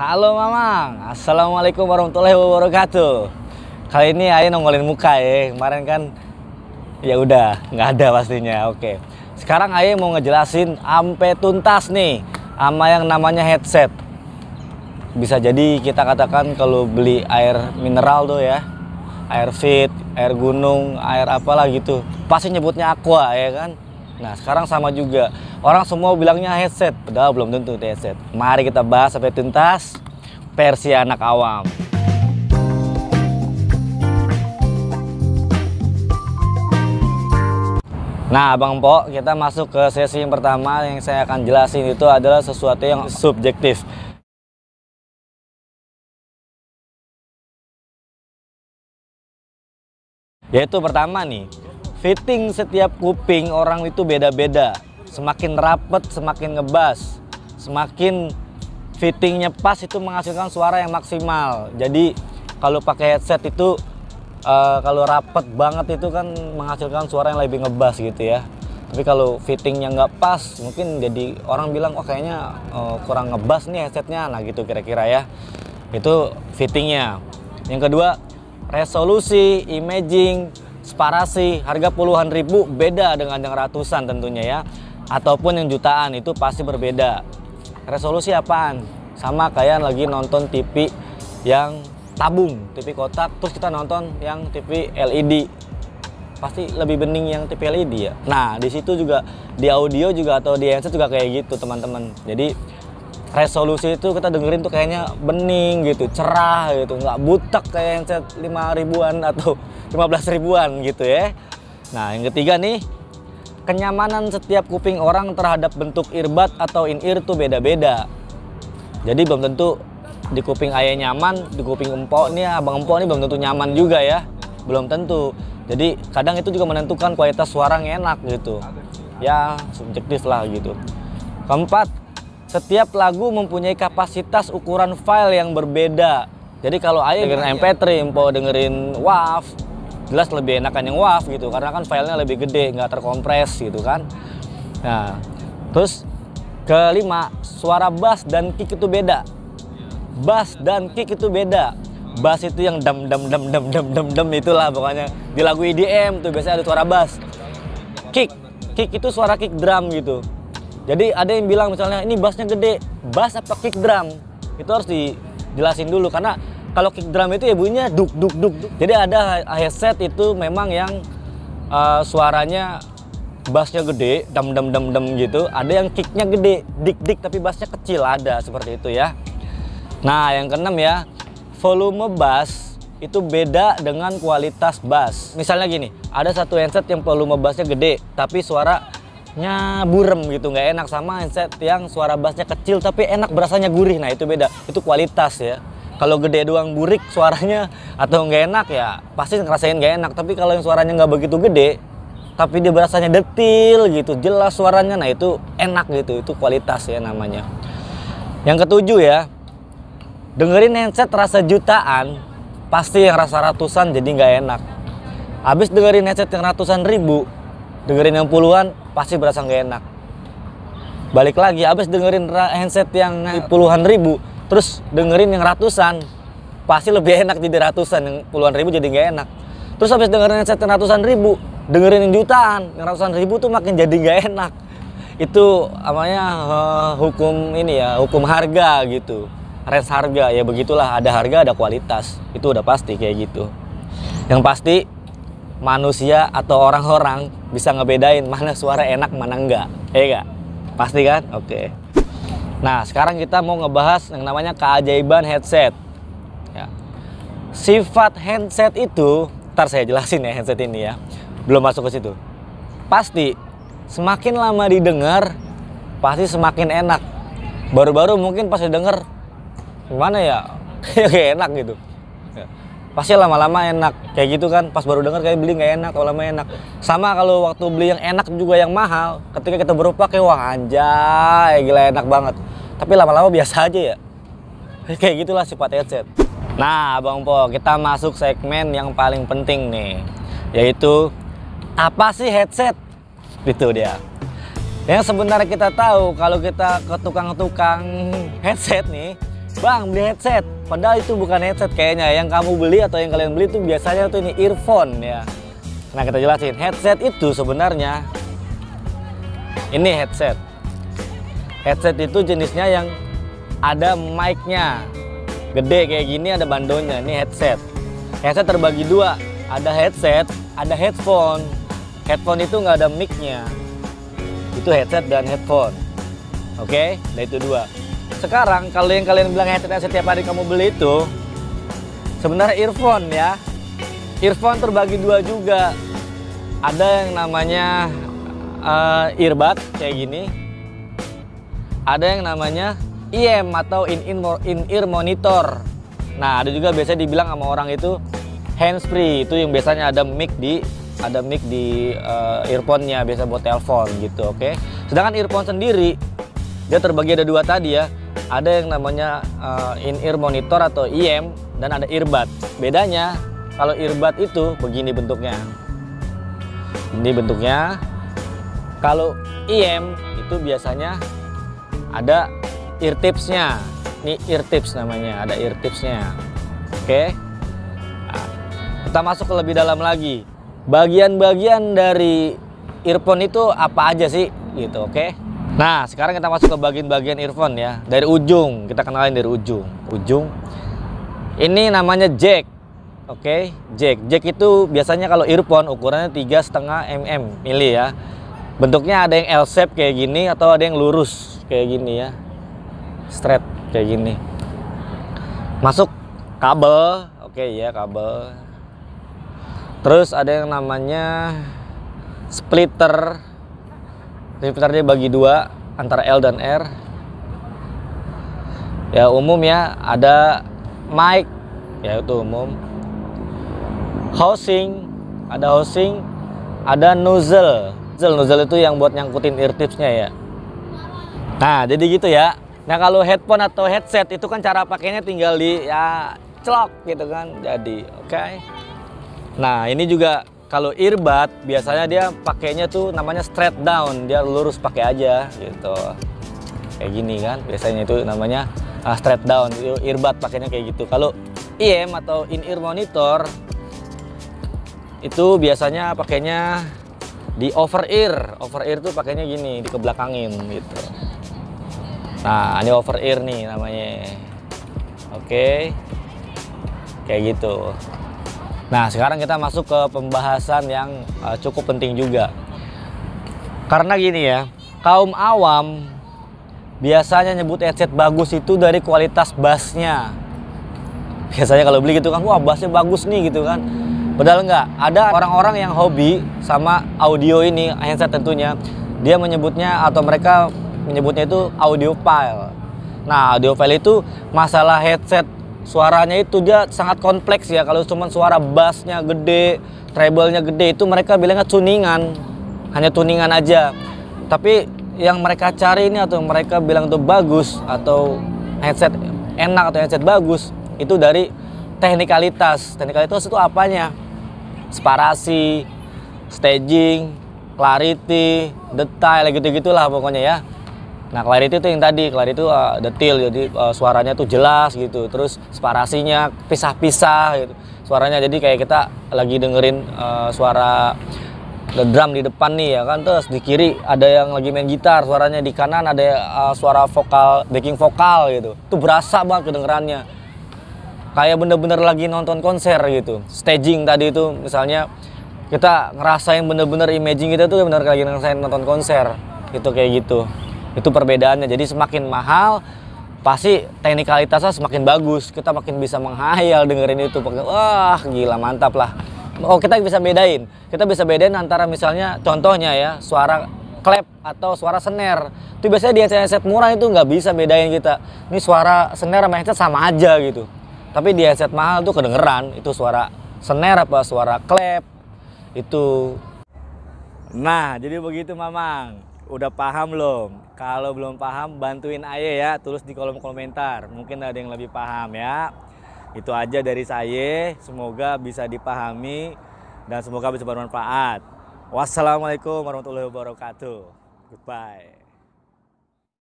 Halo Mamang, Assalamualaikum warahmatullahi wabarakatuh. Kali ini Aye nongolin muka ya. Kemarin kan ya udah nggak ada pastinya. Oke. Sekarang Aye mau ngejelasin ampe tuntas nih sama yang namanya headset. Bisa jadi kita katakan kalau beli air mineral tuh ya, air fit, air gunung, air apalah gitu, pasti nyebutnya aqua ya kan. Nah sekarang sama juga, orang semua bilangnya headset, padahal belum tentu headset. Mari kita bahas sampai tuntas versi anak awam. Nah Bang Po, kita masuk ke sesi yang pertama. Yang saya akan jelasin itu adalah sesuatu yang subjektif. Yaitu pertama nih, fitting setiap kuping orang itu beda-beda. Semakin rapet, semakin ngebas. Semakin fittingnya pas itu menghasilkan suara yang maksimal. Jadi kalau pakai headset itu kalau rapet banget itu kan menghasilkan suara yang lebih ngebas gitu ya. Tapi kalau fittingnya nggak pas, mungkin jadi orang bilang oh kayaknya kurang ngebas nih headsetnya. Nah gitu kira-kira ya. Itu fittingnya. Yang kedua, resolusi, imaging, sparasi, harga puluhan ribu beda dengan yang ratusan tentunya ya. Ataupun yang jutaan itu pasti berbeda. Resolusi apaan? Sama kayak lagi nonton TV yang tabung, TV kotak, terus kita nonton yang TV LED. Pasti lebih bening yang TV LED ya. Nah, di situ juga di audio juga atau di headset juga kayak gitu, teman-teman. Jadi resolusi itu kita dengerin tuh kayaknya bening gitu, cerah gitu, nggak butek kayak headset 5 ribuan atau 15 ribuan gitu ya. Nah, yang ketiga nih, kenyamanan setiap kuping orang terhadap bentuk earbud atau in-ear tuh beda-beda. Jadi belum tentu di kuping Aye nyaman, di kuping Empok nih, Abang Empok nih belum tentu nyaman juga ya. Belum tentu. Jadi kadang itu juga menentukan kualitas suara yang enak gitu. Ya, subjektif lah gitu. Keempat, setiap lagu mempunyai kapasitas ukuran file yang berbeda. Jadi kalau Aye dengerin MP3, Empok dengerin WAV, jelas lebih enakan yang WAV gitu, karena kan filenya lebih gede, nggak terkompres gitu kan. Nah, terus kelima, suara bass dan kick itu beda. Bass dan kick itu beda. Bass itu yang dam itulah pokoknya. Di lagu EDM tuh biasanya ada suara bass. Kick itu suara kick drum gitu. Jadi ada yang bilang misalnya ini bassnya gede, bass apa kick drum? Itu harus dijelasin dulu karena kalau kick drum itu ya bunyinya duk. Jadi ada headset itu memang yang suaranya bassnya gede, dam gitu. Ada yang kicknya gede, dik tapi bassnya kecil, ada seperti itu ya. Nah yang keenam ya, volume bass itu beda dengan kualitas bass. Misalnya gini, ada satu headset yang volume bassnya gede, tapi suaranya burem gitu, nggak enak, sama headset yang suara bassnya kecil tapi enak berasanya gurih. Nah itu beda, itu kualitas ya. Kalau gede doang burik suaranya atau nggak enak ya pasti ngerasain nggak enak. Tapi kalau yang suaranya nggak begitu gede tapi dia berasanya detil gitu, jelas suaranya, nah itu enak gitu, itu kualitas ya namanya. Yang ketujuh ya, dengerin headset rasa jutaan pasti yang rasa ratusan jadi nggak enak. Habis dengerin headset yang ratusan ribu, dengerin yang puluhan pasti berasa nggak enak. Balik lagi, habis dengerin headset yang puluhan ribu terus dengerin yang ratusan pasti lebih enak. Jadi ratusan, yang puluhan ribu jadi nggak enak. Terus habis dengerin headset yang ratusan ribu, dengerin yang jutaan, yang ratusan ribu tuh makin jadi nggak enak. Itu namanya hukum ini ya, hukum harga gitu, range harga ya. Begitulah, ada harga ada kualitas, itu udah pasti kayak gitu. Yang pasti manusia atau orang-orang bisa ngebedain mana suara enak mana enggak, ya enggak? Pasti kan? Oke. Nah sekarang kita mau ngebahas yang namanya keajaiban headset ya. Sifat headset itu, ntar saya jelasin ya headset ini ya, belum masuk ke situ. Pasti semakin lama didengar pasti semakin enak. Baru-baru mungkin pas didengar gimana ya, kayak enak gitu ya. Pasti lama-lama enak kayak gitu kan. Pas baru denger kayak beli nggak enak, lama enak. Sama kalau waktu beli yang enak juga yang mahal, ketika kita baru pakai wah anjay gila enak banget. Tapi lama-lama biasa aja ya. Kayak gitulah sifat headset. Nah Bang Po, kita masuk segmen yang paling penting nih, yaitu apa sih headset? Itu dia. Yang sebenarnya kita tahu kalau kita ke tukang-tukang headset nih, Bang, beli headset. Padahal itu bukan headset kayaknya. Yang kamu beli atau yang kalian beli itu biasanya tuh ini earphone ya. Nah, kita jelasin. Headset itu sebenarnya ini headset. Headset itu jenisnya yang ada mic-nya. Gede kayak gini, ada bandonya. Ini headset. Headset terbagi dua. Ada headset, ada headphone. Headphone itu nggak ada mic-nya. Itu headset dan headphone. Oke, nah itu dua. Sekarang kalau yang kalian bilang headset setiap hari kamu beli itu sebenarnya earphone ya. Earphone terbagi dua juga. Ada yang namanya earbud kayak gini. Ada yang namanya IM atau in-ear monitor. Nah, ada juga biasanya dibilang sama orang itu hands-free. Itu yang biasanya ada mic di earphone-nya, biasa buat telepon gitu, oke. Sedangkan earphone sendiri dia terbagi ada dua tadi ya. Ada yang namanya in-ear monitor atau IM dan ada earbud. Bedanya kalau earbud itu begini bentuknya. Ini bentuknya. Kalau IM itu biasanya ada ear tips-nya. Ini ear tips namanya, ada ear tips-nya. Oke. Nah, kita masuk ke lebih dalam lagi. Bagian-bagian dari earphone itu apa aja sih gitu, oke? Nah, sekarang kita masuk ke bagian-bagian earphone ya. Dari ujung, kita kenalin dari ujung. Ini namanya jack. Oke, jack. Jack itu biasanya kalau earphone ukurannya 3,5 mm ya. Bentuknya ada yang L-shape kayak gini atau ada yang lurus kayak gini ya. Straight kayak gini. Masuk kabel. Oke ya, kabel. Terus ada yang namanya splitter. Splitternya bagi dua antara L dan R. Ya umum ya, ada mic, ya itu umum. Housing, ada nozzle. Nozzle itu yang buat nyangkutin ear tipsnya ya. Nah, jadi gitu ya. Nah, kalau headphone atau headset itu kan cara pakainya tinggal di ya celok gitu kan. Jadi, oke. Nah, ini juga kalau earbud biasanya dia pakainya tuh namanya straight down, dia lurus pakai aja gitu. Kayak gini kan, biasanya itu namanya straight down. Itu earbud pakainya kayak gitu. Kalau IM atau in-ear monitor itu biasanya pakainya di over ear. Over ear tuh pakainya gini, dikebelakangin gitu. Nah, ini over ear nih namanya. Oke. Kayak gitu. Nah, sekarang kita masuk ke pembahasan yang cukup penting juga. Karena gini ya, kaum awam biasanya nyebut headset bagus itu dari kualitas bassnya. Biasanya kalau beli gitu kan, wah bassnya bagus nih gitu kan. Padahal enggak, ada orang-orang yang hobi sama audio ini, headset tentunya. Dia menyebutnya atau mereka menyebutnya itu audiophile. Nah, audiophile itu masalah headset suaranya itu dia sangat kompleks ya. Kalau cuma suara bassnya gede, treble-nya gede, itu mereka bilangnya tuningan, hanya tuningan aja. Tapi yang mereka cari ini atau mereka bilang itu bagus atau headset enak atau headset bagus itu dari teknikalitas. Teknikalitas itu apanya? Separasi, staging, clarity, detail, gitu-gitulah pokoknya ya. Nah, clarity itu yang tadi, clarity itu detail, jadi suaranya tuh jelas gitu. Terus separasinya pisah-pisah gitu. Suaranya jadi kayak kita lagi dengerin suara drum di depan nih ya kan. Terus di kiri ada yang lagi main gitar, suaranya di kanan ada suara vokal, backing vokal gitu. Itu berasa banget kedengerannya. Kayak bener-bener lagi nonton konser gitu. Staging tadi itu misalnya kita ngerasain bener-bener imaging kita tuh bener lagi ngerasain nonton konser. Itu kayak gitu. Itu perbedaannya. Jadi semakin mahal pasti teknikalitasnya semakin bagus. Kita makin bisa menghayal dengerin itu. Wah gila mantap lah. Oh kita bisa bedain. Kita bisa bedain antara misalnya contohnya ya suara clap atau suara snare. Itu biasanya di headset murah itu nggak bisa bedain kita. Ini suara snare sama headset sama aja gitu. Tapi di headset mahal tuh kedengeran itu suara snare apa suara clap itu. Nah jadi begitu Mamang. Udah paham belum? Kalau belum paham bantuin Aye ya, tulis di kolom komentar. Mungkin ada yang lebih paham ya. Itu aja dari saya. Semoga bisa dipahami dan semoga bisa bermanfaat. Wassalamualaikum warahmatullahi wabarakatuh. Goodbye.